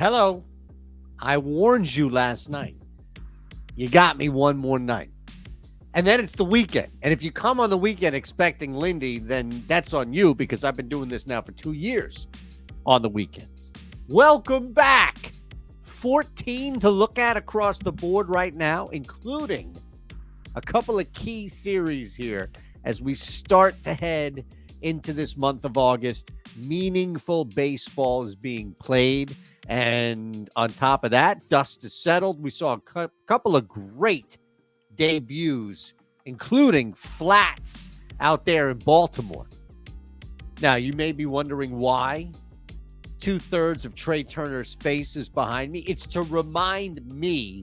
Hello. I warned you last night. You got me one more night. And then it's the weekend. And if you come on the weekend expecting Lindy, then that's on you because I've been doing this now for 2 years on the weekends. Welcome back. 14 to look at across the board right now, including a couple of key series here as we start to head into this month of August. Meaningful baseball is being played. And on top of that, dust is settled. We saw a couple of great debuts, including flats out there in Baltimore. Now, you may be wondering why 2/3 of Trey Turner's face is behind me. It's to remind me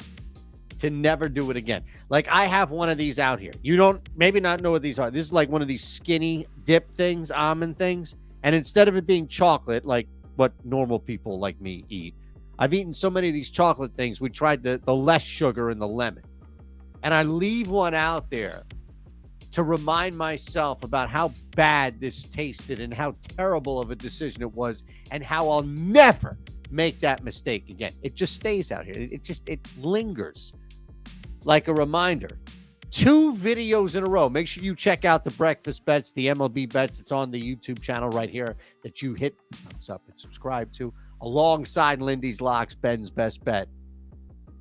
to never do it again. Like, I have one of these out here. You don't maybe not know what these are. This is like one of these skinny dip things, almond things. And instead of it being chocolate, like what normal people like me eat, I've eaten so many of these chocolate things. We tried the less sugar and the lemon. And I leave one out there to remind myself about how bad this tasted and how terrible of a decision it was and how I'll never make that mistake again. It just stays out here. It lingers like a reminder. 2 videos in a row. Make sure you check out the breakfast bets, the MLB bets. It's on the YouTube channel right here that you hit thumbs up and subscribe to, alongside Lindy's Locks, Ben's Best Bet.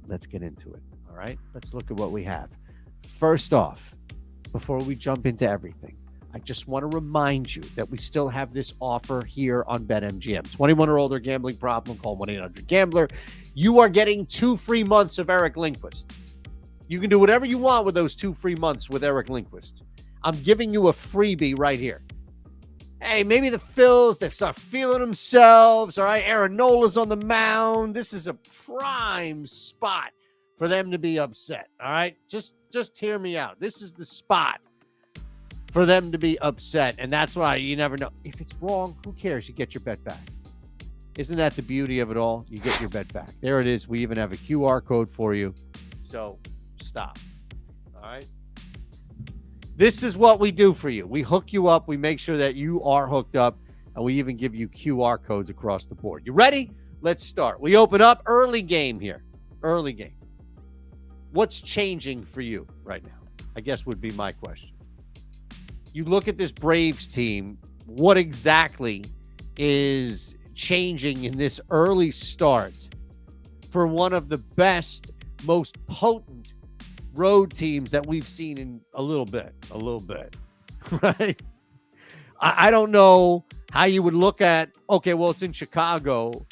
Let's get into it. All right, let's look at what we have. First off, before we jump into everything, I just want to remind you that we still have this offer here on BetMGM. 21 or older, gambling problem, call 1-800-GAMBLER. You are getting 2 free months of Eric Lindquist. You can do whatever you want with those 2 free months with Eric Lindquist. I'm giving you a freebie right here. Hey, maybe the Phils, they start feeling themselves. All right, Aaron Nola's on the mound. This is a prime spot for them to be upset. All right, just hear me out. This is the spot for them to be upset, and that's why you never know. If it's wrong, who cares? You get your bet back. Isn't that the beauty of it all? You get your bet back. There it is. We even have a QR code for you. So stop. All right. This is what we do for you. We hook you up. We make sure that you are hooked up, and we even give you QR codes across the board. You ready? Let's start. We open up early game here. Early game. What's changing for you right now? I guess would be my question. You look at this Braves team. What exactly is changing in this early start for one of the best, most potent road teams that we've seen in a little bit, right? I don't know how you would look at, okay, well, it's in Chicago.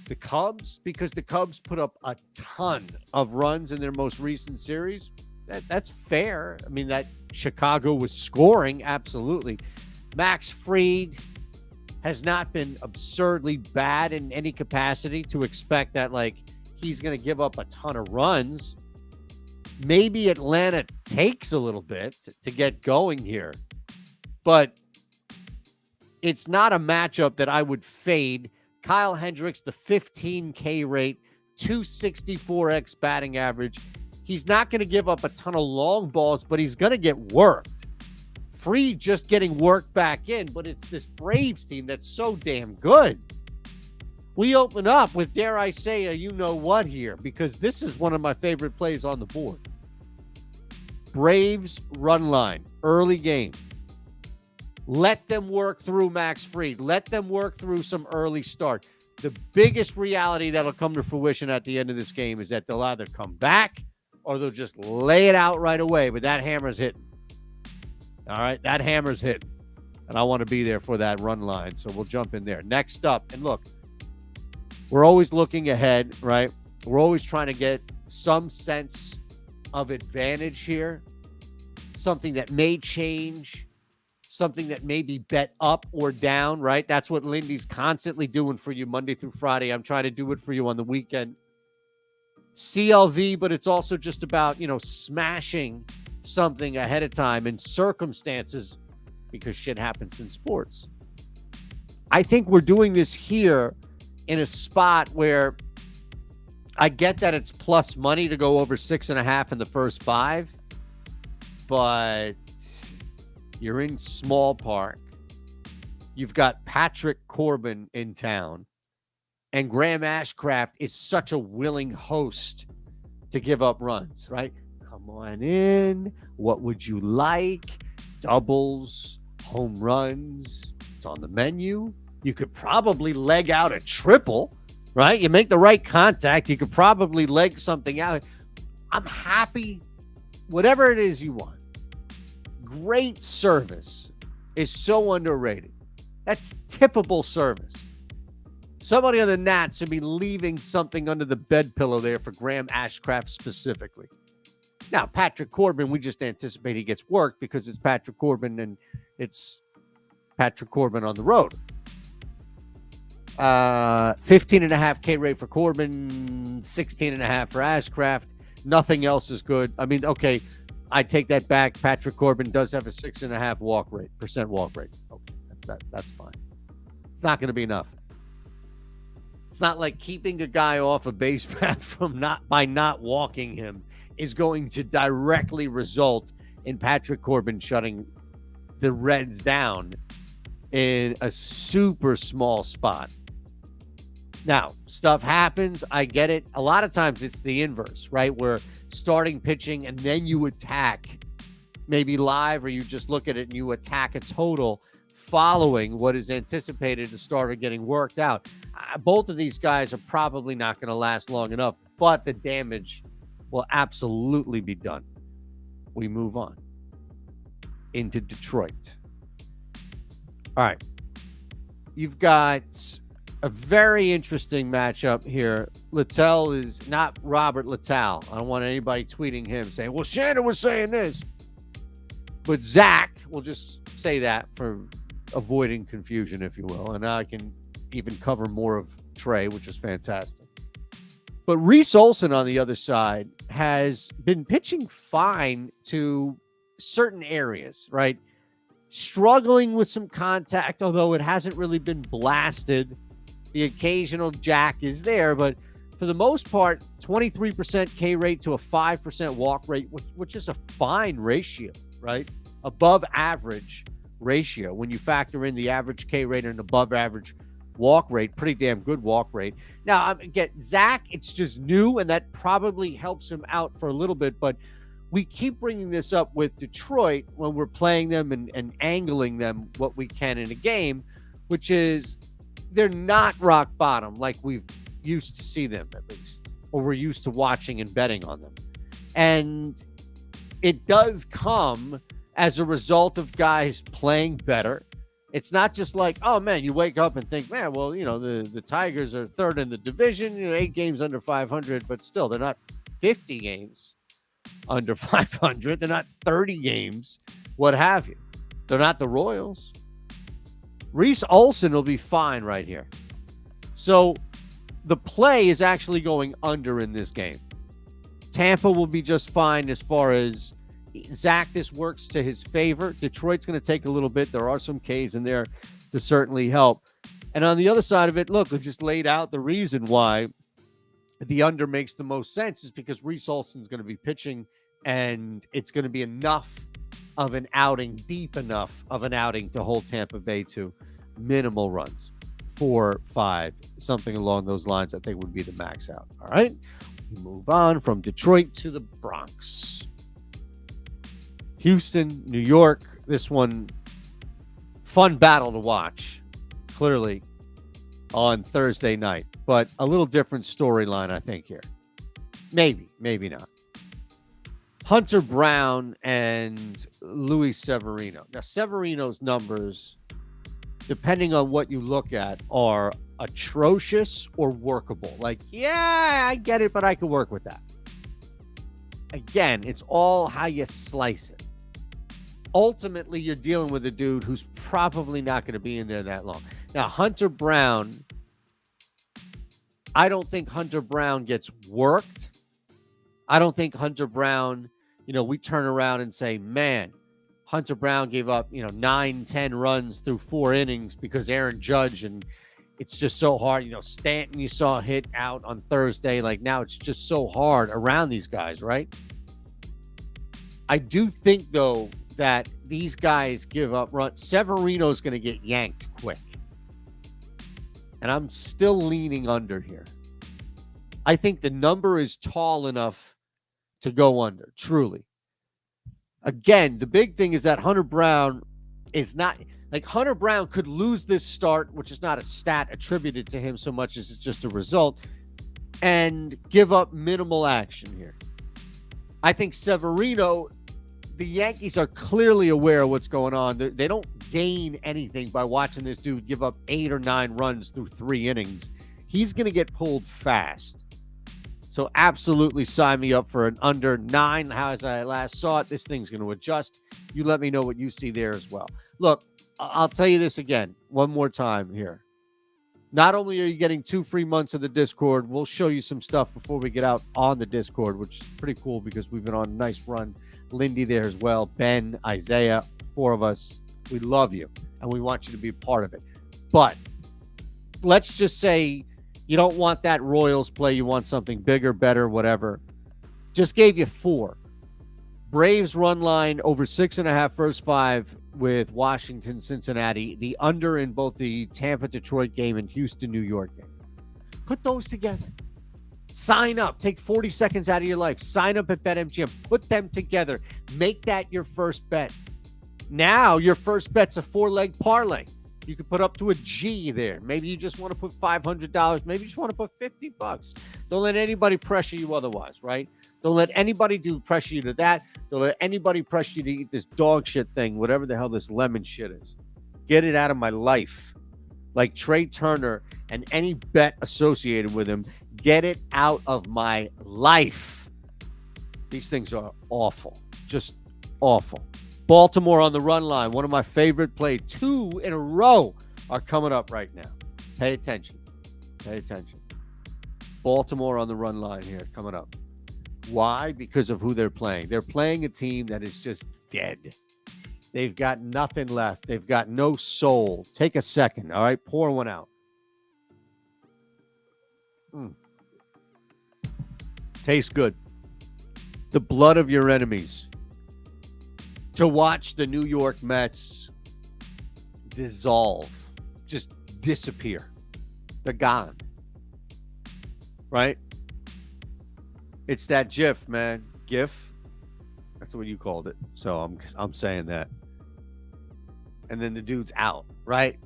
The Cubs, because the Cubs put up a ton of runs in their most recent series. That's fair. I mean, that Chicago was scoring, absolutely. Max Fried has not been absurdly bad in any capacity to expect that, like, he's going to give up a ton of runs. Maybe Atlanta takes a little bit to get going here, but it's not a matchup that I would fade. Kyle Hendricks, the 15K rate, 264x batting average. He's not going to give up a ton of long balls, but he's going to get worked. Fried just getting worked back in, but it's this Braves team that's so damn good. We open up with, dare I say, a you-know-what here, because this is one of my favorite plays on the board. Braves run line, early game. Let them work through Max Fried. Let them work through some early start. The biggest reality that'll come to fruition at the end of this game is that they'll either come back or they'll just lay it out right away, but that hammer's hitting. All right, that hammer's hitting. And I want to be there for that run line, so we'll jump in there. Next up, and look, we're always looking ahead, right? We're always trying to get some sense of advantage here, something that may change, something that may be bet up or down, right? That's what Lindy's constantly doing for you Monday through Friday. I'm trying to do it for you on the weekend. CLV, but it's also just about, smashing something ahead of time in circumstances, because shit happens in sports. I think we're doing this here in a spot where I get that it's plus money to go over 6.5 in the first 5, but you're in Small Park. You've got Patrick Corbin in town. And Graham Ashcraft is such a willing host to give up runs, right? Come on in. What would you like? Doubles, home runs. It's on the menu. You could probably leg out a triple, right? You make the right contact. You could probably leg something out. I'm happy. Whatever it is you want. Great service is so underrated. That's tippable service. Somebody on the Nats should be leaving something under the bed pillow there for Graham Ashcraft specifically. Now, Patrick Corbin, we just anticipate he gets work because it's Patrick Corbin and it's Patrick Corbin on the road. 15.5 K rate for Corbin, 16.5 for Ashcraft. Nothing else is good. I mean, okay, I take that back. Patrick Corbin does have a 6.5% walk rate. Okay, that's fine. It's not going to be enough. It's not like keeping a guy off a base path by not walking him is going to directly result in Patrick Corbin shutting the Reds down in a super small spot. Now, stuff happens. I get it. A lot of times it's the inverse, right? Where starting pitching and then you attack maybe live, or you just look at it and you attack a total following what is anticipated to start getting worked out. Both of these guys are probably not going to last long enough, but the damage will absolutely be done. We move on into Detroit. All right. You've got a very interesting matchup here. Littell is not Robert Littell. I don't want anybody tweeting him saying, well, Shannon was saying this. But Zach, we'll just say that for avoiding confusion, if you will. And now I can even cover more of Trey, which is fantastic. But Reese Olson on the other side has been pitching fine to certain areas, right? Struggling with some contact, although it hasn't really been blasted. The occasional jack is there, but for the most part, 23% K rate to a 5% walk rate, which is a fine ratio, right? Above average ratio. When you factor in the average K rate and above average walk rate, pretty damn good walk rate. Now, again, Zach, it's just new, and that probably helps him out for a little bit, but we keep bringing this up with Detroit when we're playing them and angling them what we can in a game, which is they're not rock bottom like we've used to see them, at least, or we're used to watching and betting on them. And it does come as a result of guys playing better. It's not just like, oh, man, you wake up and think, man, well, the Tigers are third in the division, 8 games under 500, but still, they're not 50 games under 500. They're not 30 games, what have you. They're not the Royals. Reese Olson will be fine right here. So the play is actually going under in this game. Tampa will be just fine as far as Zach. This works to his favor. Detroit's going to take a little bit. There are some Ks in there to certainly help. And on the other side of it, look, we just laid out the reason why the under makes the most sense is because Reese Olson's going to be pitching, and it's going to be enough of an outing, deep enough of an outing to hold Tampa Bay to minimal runs, 4, 5, something along those lines. I think would be the max out. All right, we move on from Detroit to the Bronx. Houston, New York. This one, fun battle to watch, clearly, on Thursday night. But a little different storyline, I think, here. Maybe not. Hunter Brown and Luis Severino. Now, Severino's numbers, depending on what you look at, are atrocious or workable. Like, yeah, I get it, but I can work with that. Again, it's all how you slice it. Ultimately, you're dealing with a dude who's probably not going to be in there that long. Now, Hunter Brown, I don't think Hunter Brown gets worked. I don't think Hunter Brown, we turn around and say, man, Hunter Brown gave up, 9, 10 runs through 4 innings because Aaron Judge, and it's just so hard. Stanton, you saw hit out on Thursday. Like, now it's just so hard around these guys, right? I do think, though, that these guys give up runs. Severino's going to get yanked quick. and I'm still leaning under here. I think the number is tall enough to go under, truly. Again, the big thing is that Hunter Brown is not like Hunter Brown could lose this start, which is not a stat attributed to him so much as it's just a result, and give up minimal action here. I think Severino, the Yankees are clearly aware of what's going on. They don't gain anything by watching this dude give up 8 or 9 runs through 3 innings. He's going to get pulled fast. So absolutely sign me up for an under 9. As I last saw it, this thing's going to adjust. You let me know what you see there as well. Look, I'll tell you this again, one more time here. Not only are you getting 2 free months of the Discord, we'll show you some stuff before we get out on the Discord, which is pretty cool because we've been on a nice run. Lindy there as well, Ben, Isaiah, 4 of us. We love you, and we want you to be a part of it. But let's just say you don't want that Royals play. You want something bigger, better, whatever. Just gave you 4. Braves run line over 6.5 first 5 with Washington, Cincinnati. The under in both the Tampa-Detroit game and Houston-New York game. Put those together. Sign up. Take 40 seconds out of your life. Sign up at BetMGM. Put them together. Make that your first bet. Now your first bet's a 4-leg parlay. You could put up to a G there. Maybe you just want to put $500. Maybe you just want to put $50. Don't let anybody pressure you otherwise, right? Don't let anybody pressure you to that. Don't let anybody pressure you to eat this dog shit thing, whatever the hell this lemon shit is. Get it out of my life. Like Trey Turner and any bet associated with him, get it out of my life. These things are awful. Just awful. Baltimore on the run line, one of my favorite plays. 2 in a row are coming up right now. Pay attention. Pay attention. Baltimore on the run line here coming up. Why? Because of who they're playing. They're playing a team that is just dead. They've got nothing left. They've got no soul. Take a second, all right? Pour one out. Tastes good. The blood of your enemies. To watch the New York Mets dissolve, just disappear. They're gone. Right? It's that GIF, man. GIF. That's what you called it. So I'm saying that. And then the dude's out, right?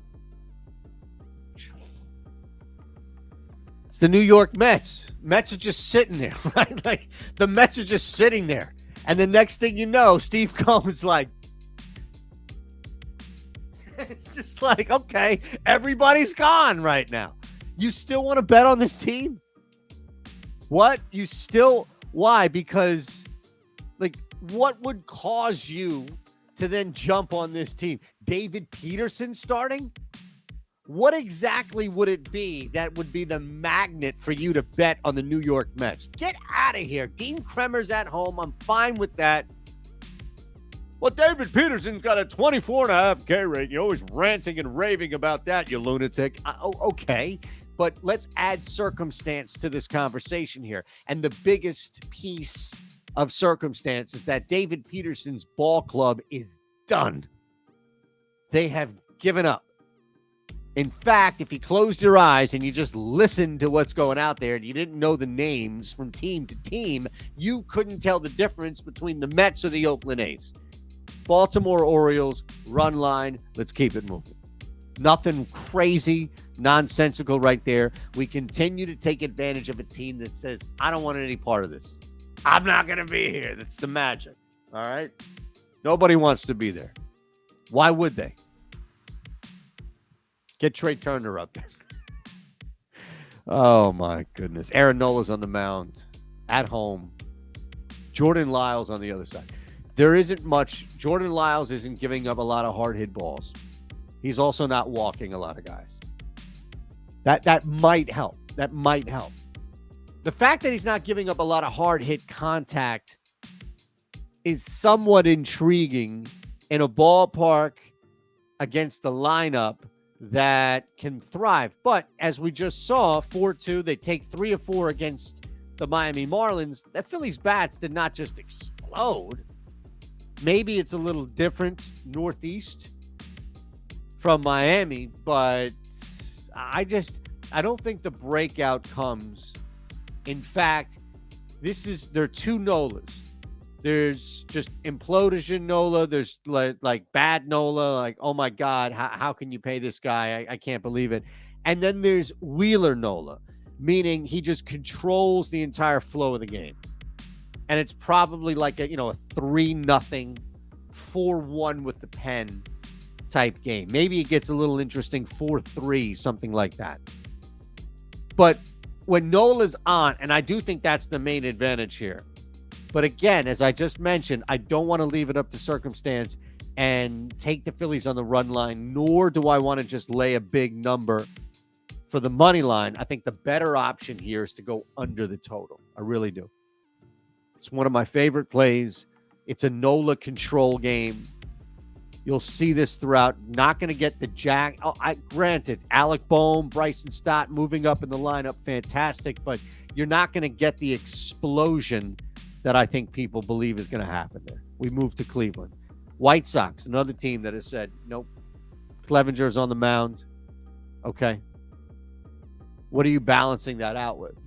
It's the New York Mets. Mets are just sitting there, right? Like the Mets are just sitting there. And the next thing you know, Steve Cohen's like, it's just like, okay, everybody's gone right now. You still want to bet on this team? What? You still, why? Because, like, what would cause you to then jump on this team? David Peterson starting? What exactly would it be that would be the magnet for you to bet on the New York Mets? Get out of here. Dean Kremer's at home. I'm fine with that. Well, David Peterson's got a 24.5 K rate. You're always ranting and raving about that, you lunatic. Okay, but let's add circumstance to this conversation here. And the biggest piece of circumstance is that David Peterson's ball club is done. They have given up. In fact, if you closed your eyes and you just listened to what's going out there and you didn't know the names from team to team, you couldn't tell the difference between the Mets or the Oakland A's. Baltimore Orioles, run line, let's keep it moving. Nothing crazy, nonsensical right there. We continue to take advantage of a team that says, I don't want any part of this. I'm not going to be here. That's the magic. All right? Nobody wants to be there. Why would they? Get Trey Turner up there. Oh, my goodness. Aaron Nola's on the mound at home. Jordan Lyles on the other side. There isn't much. Jordan Lyles isn't giving up a lot of hard hit balls. He's also not walking a lot of guys. That might help. That might help. The fact that he's not giving up a lot of hard hit contact is somewhat intriguing in a ballpark against the lineup that can thrive. But as we just saw, 4-2, they take 3 of 4 against the Miami Marlins. The Phillies bats did not just explode. Maybe it's a little different northeast from Miami, but I don't think the breakout comes. In fact, there are two Nolas. There's just implosion Nola. There's like bad Nola. Like, oh my God, how can you pay this guy? I can't believe it. And then there's Wheeler Nola, meaning he just controls the entire flow of the game. And it's probably like a 3-0, 4-1 with the pen type game. Maybe it gets a little interesting, 4-3, something like that. But when Nola's on, and I do think that's the main advantage here. But again, as I just mentioned, I don't want to leave it up to circumstance and take the Phillies on the run line, nor do I want to just lay a big number for the money line. I think the better option here is to go under the total. I really do. It's one of my favorite plays. It's a Nola control game. You'll see this throughout. Not going to get the jack. Granted, Alec Boehm, Bryson Stott moving up in the lineup, fantastic, but you're not going to get the explosion that I think people believe is going to happen there. We move to Cleveland. White Sox, another team that has said, nope, Clevenger's on the mound. Okay. What are you balancing that out with?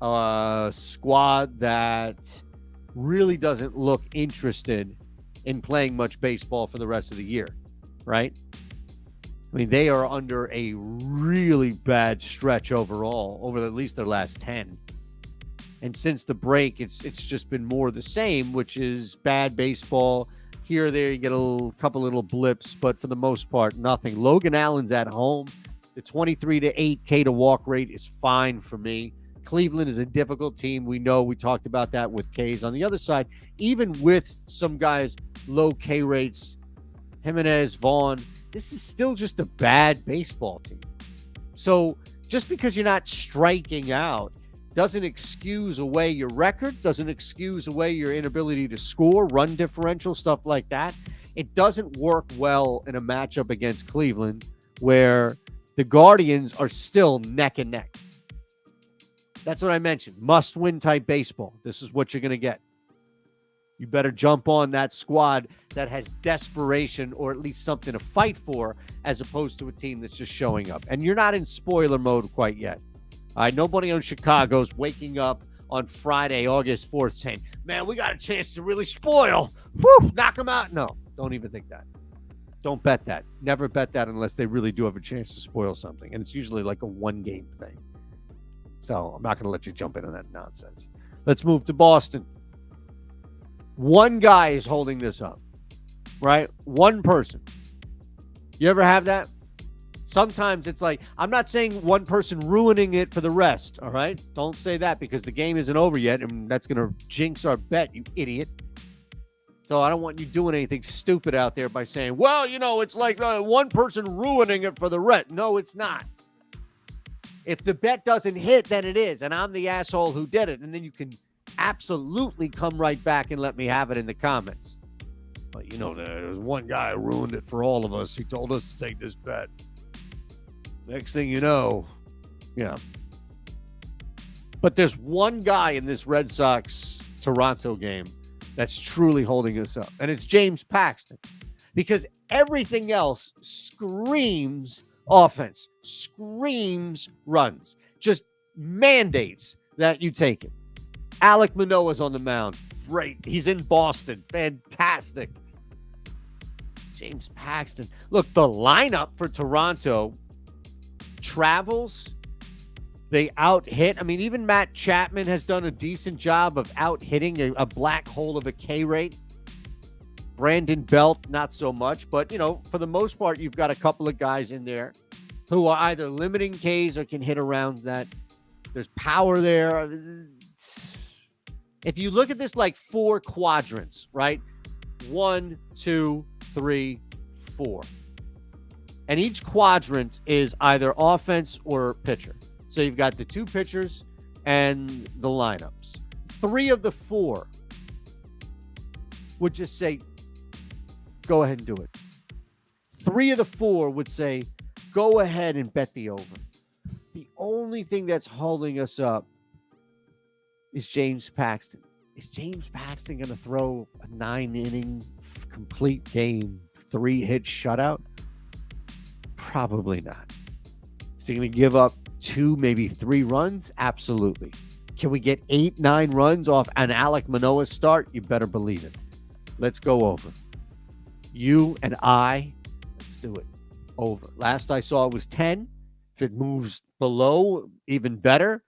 A squad that really doesn't look interested in playing much baseball for the rest of the year, right? I mean, they are under a really bad stretch overall, over at least their last 10. And since the break, it's just been more of the same, which is bad baseball. Here or there, you get a couple little blips, but for the most part, nothing. Logan Allen's at home. The 23-8 K to walk rate is fine for me. Cleveland is a difficult team. We know, we talked about that with Ks. On the other side, even with some guys low K rates, Jimenez, Vaughn, this is still just a bad baseball team. So just because you're not striking out doesn't excuse away your record, doesn't excuse away your inability to score, run differential, stuff like that. It doesn't work well in a matchup against Cleveland where the Guardians are still neck and neck. That's what I mentioned. Must-win type baseball. This is what you're going to get. You better jump on that squad that has desperation or at least something to fight for, as opposed to a team that's just showing up. And you're not in spoiler mode quite yet. All right, nobody on Chicago's waking up on Friday, August 4th saying, man, we got a chance to really spoil. Whew, knock them out. No, don't even think that. Don't bet that. Never bet that unless they really do have a chance to spoil something. And it's usually like a one-game thing. So I'm not going to let you jump into that nonsense. Let's move to Boston. One guy is holding this up, right? One person. You ever have that? Sometimes it's like, I'm not saying one person ruining it for the rest, all right? Don't say that because the game isn't over yet, and that's going to jinx our bet, you idiot. So I don't want you doing anything stupid out there by saying, well, it's like one person ruining it for the rest. No, it's not. If the bet doesn't hit, then it is. And I'm the asshole who did it. And then you can absolutely come right back and let me have it in the comments. But there was one guy who ruined it for all of us. He told us to take this bet. Next thing you know, yeah. But there's one guy in this Red Sox Toronto game that's truly holding us up. And it's James Paxton. Because everything else screams offense, screams runs, just mandates that you take it. Alek Manoah's on the mound. Great. He's in Boston. Fantastic. James Paxton. Look, the lineup for Toronto travels. They out-hit. I mean, even Matt Chapman has done a decent job of out-hitting a black hole of a K rate. Brandon Belt, not so much. But, for the most part, you've got a couple of guys in there who are either limiting Ks or can hit around that. There's power there. If you look at this like 4 quadrants, right? 1, 2, 3, 4. And each quadrant is either offense or pitcher. So you've got the 2 pitchers and the lineups. 3 of the 4 would just say, go ahead and do it. 3 of the 4 would say, go ahead and bet the over. The only thing that's holding us up is James Paxton. Is James Paxton going to throw a 9-inning complete game, 3-hit shutout? Probably not. Is Is he going to give up 2, maybe 3 runs? Absolutely. Can we get 8, 9 runs off an Alek Manoah start? You better believe it. Let's go over. You and I, let's do it. Over. Last I saw it was 10. If it moves below, even better.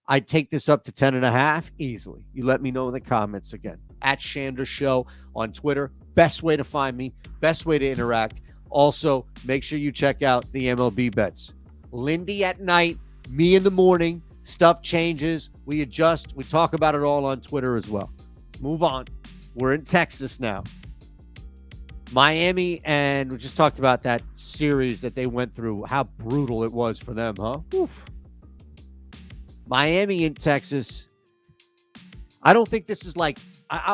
I'd take this up to 10.5 easily. You let me know in the comments again. At Shander Show on Twitter. Best way to find me. Best way to interact. Also, make sure you check out the MLB bets. Lindy at night, me in the morning. Stuff changes. We adjust. We talk about it all on Twitter as well. Move on. We're in Texas now. Miami, and we just talked about that series that they went through, how brutal it was for them, huh? Oof. Miami in Texas. I don't think this is like,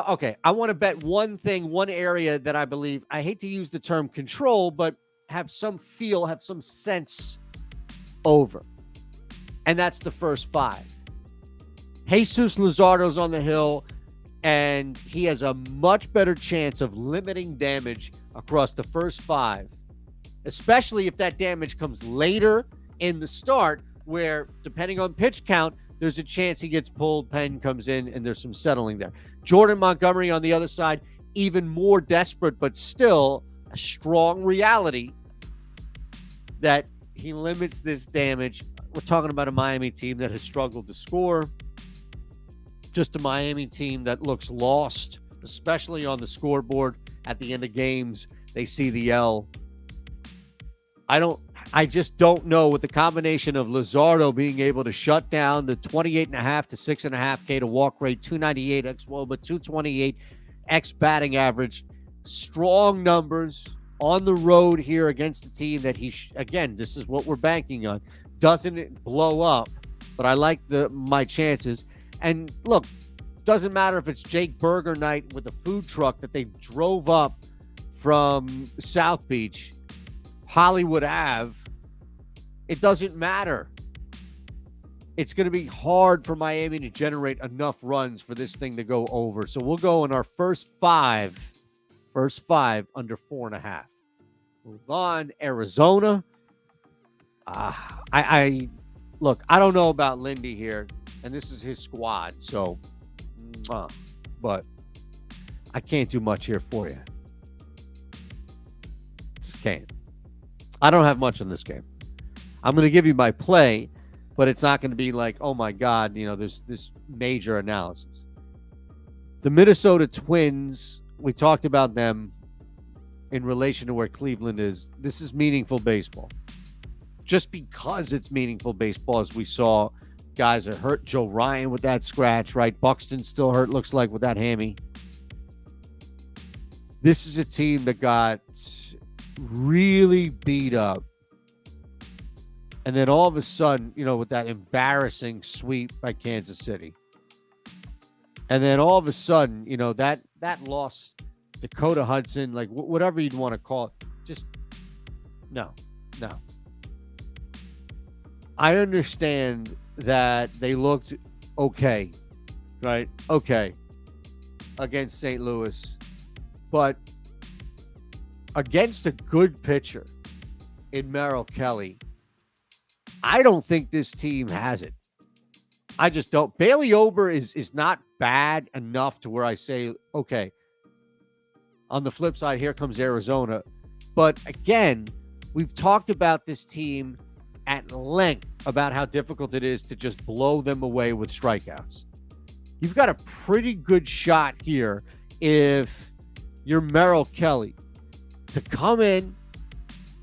okay, I want to bet one thing, one area that I believe, I hate to use the term control, but have some feel, have some sense over. And that's the first 5. Jesus Luzardo's on the hill, and he has a much better chance of limiting damage across the first 5, especially if that damage comes later in the start, where, depending on pitch count, there's a chance he gets pulled, Penn comes in, and there's some settling there. Jordan Montgomery on the other side, even more desperate, but still a strong reality that he limits this damage. We're talking about a Miami team that has struggled to score. Just a Miami team that looks lost, especially on the scoreboard at the end of games. They see the L. I just don't know, with the combination of Luzardo being able to shut down the 28.5 to 6.5K to walk rate, 298 xWOBA, 228 x batting average, strong numbers on the road here against a team that again, this is what we're banking on. Doesn't it blow up? But I like my chances. And look, doesn't matter if it's Jake Burger night with a food truck that they drove up from South Beach, Hollywood Ave. It doesn't matter. It's going to be hard for Miami to generate enough runs for this thing to go over. So we'll go in our first five under 4.5. Move on. Arizona. Look, I don't know about Lindy here, and this is his squad, so, but I can't do much here for you. Just can't. I don't have much in this game. I'm going to give you my play, but it's not going to be like, oh my God, there's this major analysis. The Minnesota Twins, we talked about them in relation to where Cleveland is. This is meaningful baseball. Just because it's meaningful baseball, as we saw, guys are hurt. Joe Ryan with that scratch, right? Buxton's still hurt, looks like, with that hammy. This is a team that got really beat up. And then all of a sudden, with that embarrassing sweep by Kansas City. And then all of a sudden, that loss, Dakota Hudson, like whatever you'd want to call it, just no. I understand that they looked okay, right? Okay, against St. Louis. But against a good pitcher in Merrill Kelly, I don't think this team has it. I just don't. Bailey Ober is not bad enough to where I say, okay, on the flip side, here comes Arizona. But again, we've talked about this team at length about how difficult it is to just blow them away with strikeouts. You've got a pretty good shot here if you're Merrill Kelly to come in,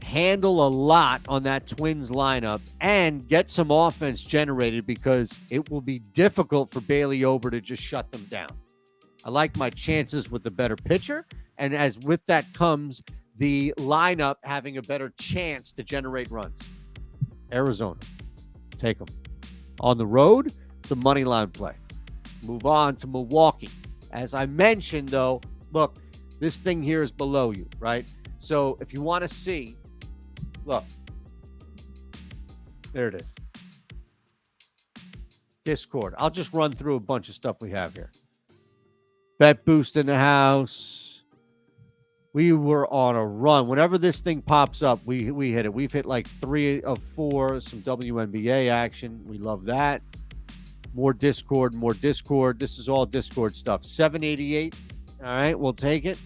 handle a lot on that Twins lineup, and get some offense generated, because it will be difficult for Bailey Ober to just shut them down. I like my chances with the better pitcher, and as with that comes the lineup having a better chance to generate runs. Arizona, take them. On the road, it's a money line play. Move on to Milwaukee. As I mentioned, though, look, this thing here is below you, right? So if you want to see, look, there it is. Discord. I'll just run through a bunch of stuff we have here. Bet boost in the house. We were on a run. Whenever this thing pops up, we hit it. We've hit like 3 of 4, some WNBA action. We love that. More Discord. This is all Discord stuff. 788. All right, we'll take it.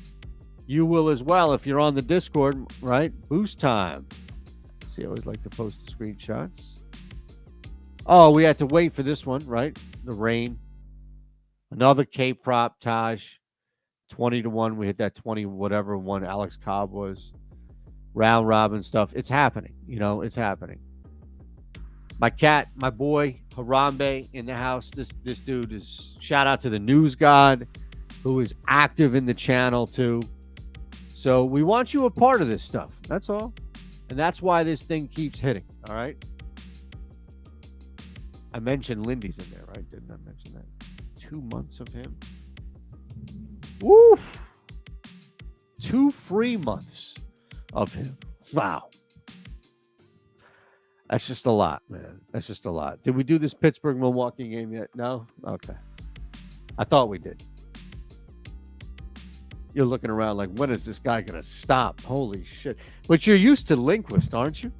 You will as well if you're on the Discord, right? Boost time. See, I always like to post the screenshots. Oh, we had to wait for this one, right? The rain. Another K-prop, Taj. 20-1. We hit that 20 whatever one Alex Cobb was. Round robin stuff. It's happening. It's happening. My cat, my boy, Harambe in the house. This dude is, shout out to the news god who is active in the channel too. So we want you a part of this stuff. That's all. And that's why this thing keeps hitting. All right. I mentioned Lindy's in there, right? Didn't I mention that? 2 months of him. Woof. 2 free months of him. Wow. That's just a lot, man. That's just a lot. Did we do this Pittsburgh-Milwaukee game yet? No? Okay. I thought we did. You're looking around like, when is this guy going to stop? Holy shit. But you're used to Lindquist, aren't you?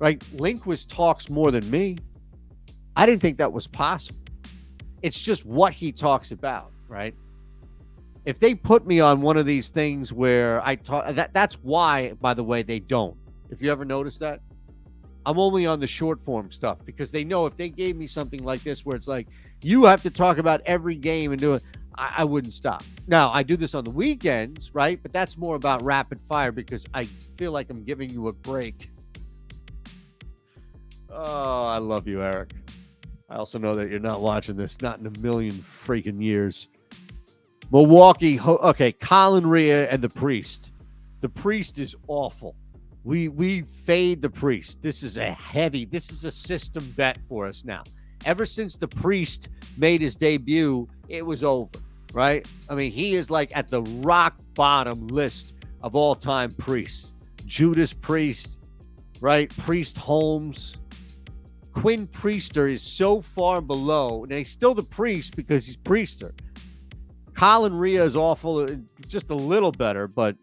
Right? Lindquist talks more than me. I didn't think that was possible. It's just what he talks about, right? If they put me on one of these things where I talk, that's why, by the way, they don't. If you ever notice that, I'm only on the short form stuff because they know if they gave me something like this where it's like, you have to talk about every game and do it, I wouldn't stop. Now, I do this on the weekends, right? But that's more about rapid fire because I feel like I'm giving you a break. Oh, I love you, Eric. I also know that you're not watching this, not in a million freaking years. Milwaukee, okay, Colin Rhea and the Priest. The Priest is awful. We fade the Priest. This is a system bet for us now. Ever since the Priest made his debut, it was over, right? I mean, he is like at the rock bottom list of all-time priests. Judas Priest, right? Priest Holmes. Quinn Priester is so far below, and he's still the Priest because he's Priester. Colin Rhea is awful, just a little better, but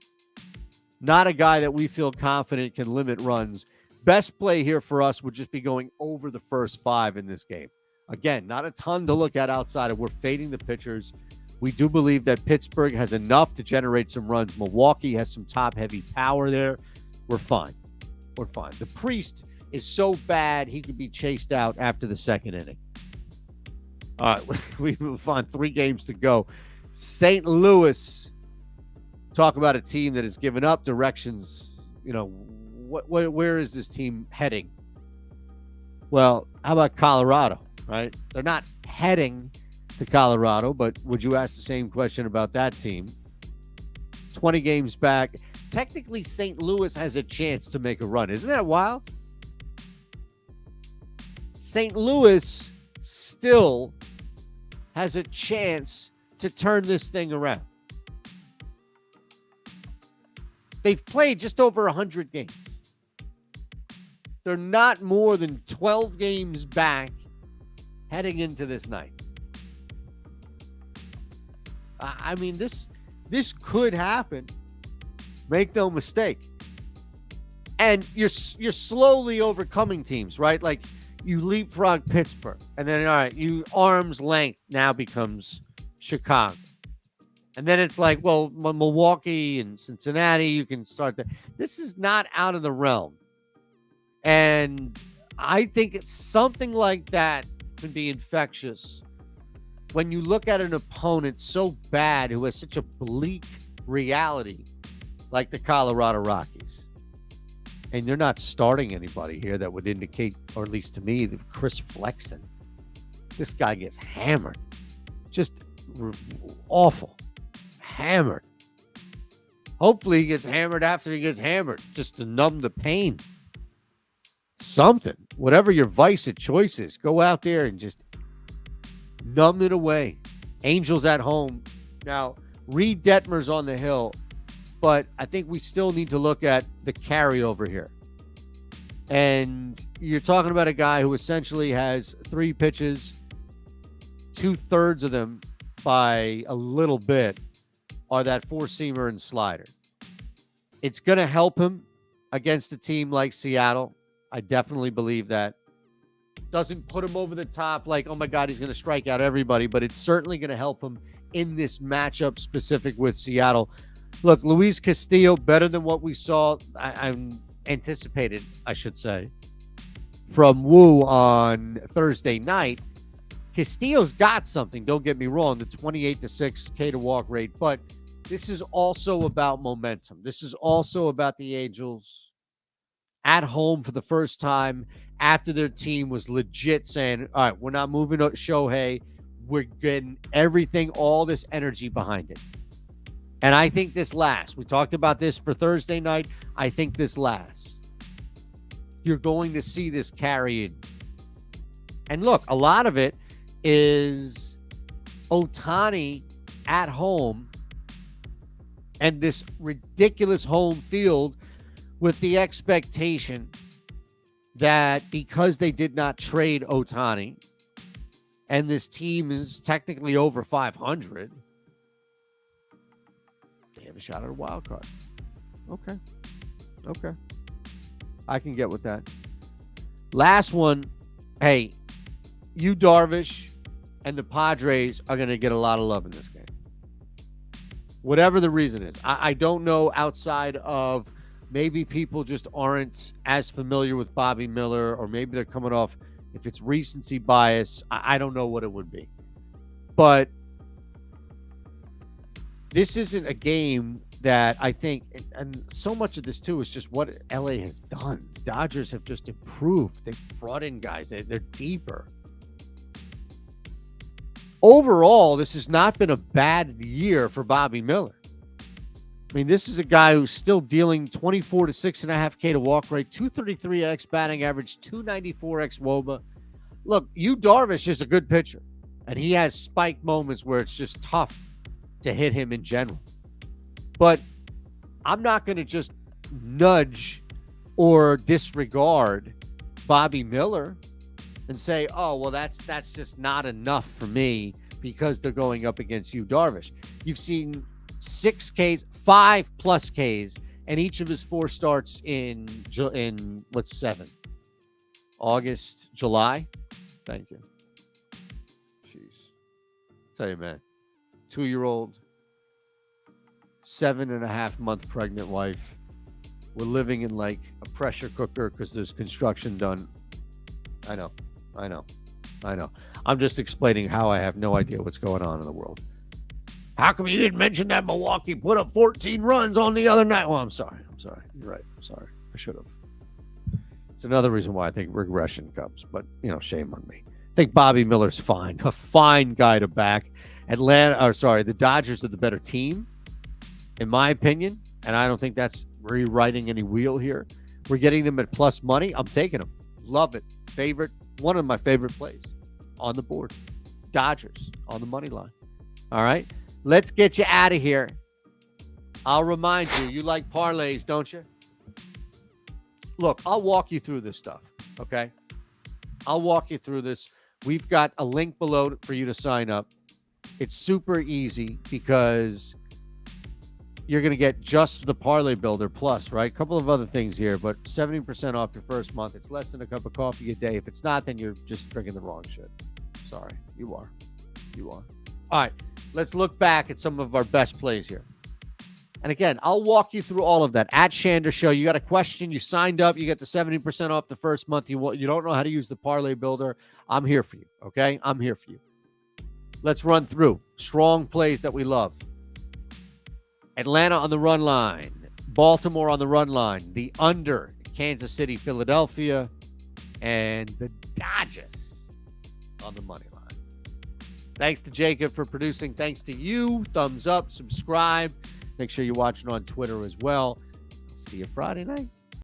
not a guy that we feel confident can limit runs. Best play here for us would just be going over the first 5 in this game. Again, not a ton to look at outside of we're fading the pitchers. We do believe that Pittsburgh has enough to generate some runs. Milwaukee has some top-heavy power there. We're fine. We're fine. The Priest is so bad he could be chased out after the second inning. All right, we move on. 3 games to go. St. Louis, talk about a team that has given up directions. Where is this team heading? Well, how about Colorado, right? They're not heading to Colorado, but would you ask the same question about that team? 20 games back. Technically, St. Louis has a chance to make a run. Isn't that wild? St. Louis still has a chance to turn this thing around. They've played just over 100 games. They're not more than 12 games back heading into this night. I mean, this could happen. Make no mistake. And you're slowly overcoming teams, right? Like you leapfrog Pittsburgh, and then all right, you arm's length now becomes Chicago. And then it's like, well, Milwaukee and Cincinnati, you can start that. This is not out of the realm. And I think it's something like that can be infectious when you look at an opponent so bad who has such a bleak reality like the Colorado Rockies. And you're not starting anybody here that would indicate, or at least to me, that Chris Flexen. This guy gets hammered. Just awful. Hammered. Hopefully he gets hammered after he gets hammered, just to numb the pain. Something. Whatever your vice of choice is, go out there and just numb it away. Angels at home. Now, Reed Detmer's on the hill, but I think we still need to look at the carryover here. And you're talking about a guy who essentially has 3 pitches, 2/3 of them by a little bit are that four-seamer and slider. It's going to help him against a team like Seattle. I definitely believe that. Doesn't put him over the top like, oh my God, he's going to strike out everybody, but it's certainly going to help him in this matchup specific with Seattle. Look, Luis Castillo, better than what we saw, I'm anticipated, I should say, from Wu on Thursday night. Castillo's got something, don't get me wrong, the 28-6 K to walk rate, but this is also about momentum. This is also about the Angels at home for the first time after their team was legit saying, all right, we're not moving Shohei. We're getting everything, all this energy behind it. And I think this lasts. We talked about this for Thursday night. I think this lasts. You're going to see this carried. And look, a lot of it is Ohtani at home and this ridiculous home field with the expectation that because they did not trade Ohtani and this team is technically over 500, they have a shot at a wild card. Okay. I can get with that. Last one. Hey, Yu Darvish and the Padres are going to get a lot of love in this game. Whatever the reason is. I don't know, outside of maybe people just aren't as familiar with Bobby Miller, or maybe they're coming off, if it's recency bias, I don't know what it would be. But this isn't a game that I think, and so much of this too is just what LA has done. Dodgers have just improved. They've brought in guys. They're deeper. Overall, this has not been a bad year for Bobby Miller. I mean, this is a guy who's still dealing 24 to 6.5 K to walk rate, 233x batting average, 294x WOBA. Look, Yu Darvish is a good pitcher, and he has spike moments where it's just tough to hit him in general. But I'm not going to just nudge or disregard Bobby Miller and say, oh, well, that's just not enough for me because they're going up against Yu Darvish. You've seen 6 Ks, 5+ Ks, and each of his 4 starts in what's 7? August, July? Thank you. Jeez. Tell you, man, 2-year-old, 7.5-month pregnant wife. We're living in like a pressure cooker because there's construction done. I know. I'm just explaining how I have no idea what's going on in the world. How come you didn't mention that Milwaukee put up 14 runs on the other night? Well, I'm sorry. You're right. I'm sorry. I should have. It's another reason why I think regression comes, but, shame on me. I think Bobby Miller's fine. A fine guy to back. The Dodgers are the better team, in my opinion, and I don't think that's rewriting any wheel here. We're getting them at plus money. I'm taking them. Love it. Favorite. One of my favorite plays on the board. Dodgers on the money line. All right. Let's get you out of here. I'll remind you, you like parlays, don't you? Look, I'll walk you through this stuff, okay? I'll walk you through this. We've got a link below for you to sign up. It's super easy because you're going to get just the Parlay Builder Plus, right? A couple of other things here, but 70% off your first month. It's less than a cup of coffee a day. If it's not, then you're just drinking the wrong shit. Sorry, you are. All right. Let's look back at some of our best plays here. And again, I'll walk you through all of that at Shander Show. You got a question, you signed up, you get the 70% off the first month. You don't know how to use the Parlay Builder. I'm here for you, okay? I'm here for you. Let's run through strong plays that we love. Atlanta on the run line. Baltimore on the run line. The under, Kansas City, Philadelphia. And the Dodgers on the money line. Thanks to Jacob for producing. Thanks to you. Thumbs up, subscribe. Make sure you're watching on Twitter as well. See you Friday night.